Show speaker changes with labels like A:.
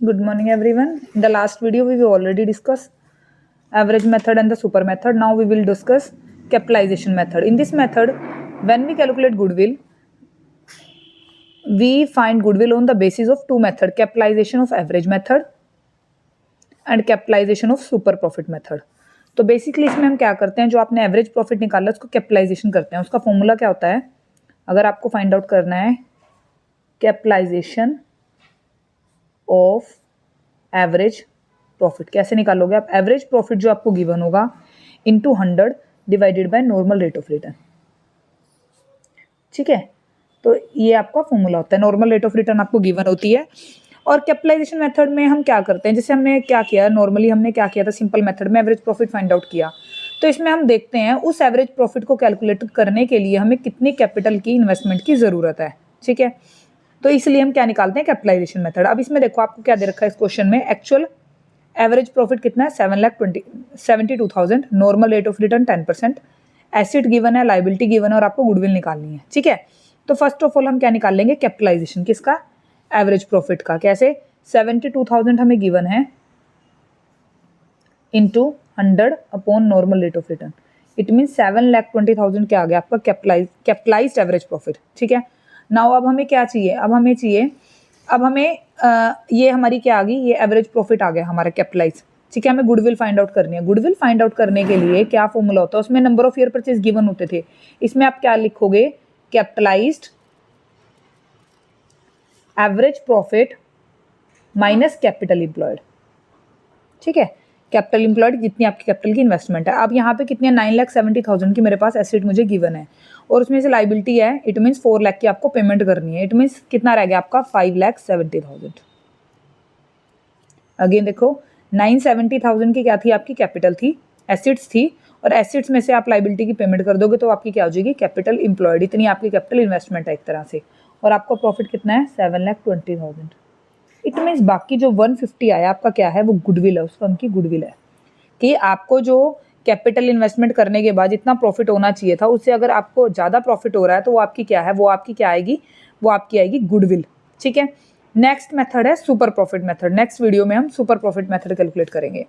A: Good morning, everyone. In the last video, we will already discuss average method and the super method. Now we will discuss capitalization method. In this method, when we calculate goodwill, we find goodwill on the basis of two methods: capitalization of average method and capitalization of super profit method. तो basically इसमें हम क्या करते हैं, जो आपने average profit निकाला उसको कैपिटलाइजेशन करते हैं. उसका फॉर्मूला क्या होता है, अगर आपको फाइंड आउट करना है कैपिटलाइजेशन ऑफ एवरेज प्रॉफिट, कैसे निकालोगे आप? एवरेज प्रॉफिट जो आपको गिवन होगा into 100 divided by normal rate of return. ठीक है, तो ये आपका फॉर्मूला होता है. नॉर्मल रेट ऑफ रिटर्न आपको गिवन होती है. और कैपिटलाइजेशन मेथड में हम क्या करते हैं, जैसे हमने क्या किया, नॉर्मली हमने क्या किया था, सिंपल मेथड में एवरेज प्रॉफिट फाइंड आउट किया. तो इसमें हम देखते हैं उस एवरेज प्रॉफिट को कैलकुलेट करने के लिए हमें कितनी कैपिटल की इन्वेस्टमेंट की ज़रूरत है. ठीक है, तो इसलिए हम क्या निकालते हैं, कैपिटलाइजेशन मेथड. अब इसमें देखो आपको क्या दे रखा है इस क्वेश्चन में, एक्चुअल एवरेज प्रॉफिट कितना है, 7,72,000. Normal rate of return 10%. Asset given है, लाइबिलिटी गिवन है और आपको गुडविल निकालनी है. ठीक है, तो फर्स्ट ऑफ ऑल हम क्या निकाल लेंगे, कैपिटलाइजेशन किसका, एवरेज प्रॉफिट का. कैसे, 72,000 हमें गिवन है into 100 upon normal rate of return. It mean 7,20,000 क्या आ गया आपका कैपिटलाइज्ड एवरेज प्रॉफिट. ठीक है, नाउ अब हमें क्या चाहिए, अब हमें ये हमारी क्या आ गई, ये एवरेज प्रॉफिट आ गया हमारा कैपिटलाइज. ठीक है, हमें गुडविल फाइंड आउट करनी है. गुडविल फाइंड आउट करने के लिए क्या फॉर्मूला होता है, उसमें number of year purchase given होते थे. इसमें आप क्या लिखोगे, capitalised average profit minus capital employed. ठीक है, कैपिटल एम्प्लॉयड जितनी आपकी कैपिटल की इन्वेस्टमेंट है. अब यहाँ पे कितनी है, 9,70,000 की मेरे पास एसेट मुझे गिवन है और उसमें से लाइबिलिटी है, इट मीन्स 4 लाख की आपको पेमेंट करनी है. इट मीन्स कितना रह गया आपका, 5,70,000. अगेन देखो, 970,000 की क्या थी, आपकी कैपिटल थी, एसेट्स थी, और एसेट्स में से आप लाइबिलिटी की पेमेंट कर दोगे तो आपकी क्या हो जाएगी, कैपिटल एम्प्लॉयड. इतनी आपकी कैपिटल इन्वेस्टमेंट है एक तरह से. और आपका प्रॉफिट कितना है, 7,20,000. इट मीन्स बाकी जो 150 आया आपका क्या है, वो गुडविल है, उस फर्म की गुडविल है. कि आपको जो कैपिटल इन्वेस्टमेंट करने के बाद जितना प्रॉफिट होना चाहिए था उससे अगर आपको ज़्यादा प्रॉफिट हो रहा है तो वो आपकी क्या है, वो आपकी क्या आएगी, वो आपकी आएगी गुडविल. ठीक है, नेक्स्ट मेथड है super profit method. Next video में हम सुपर प्रॉफिट मेथड कैलकुलेट करेंगे.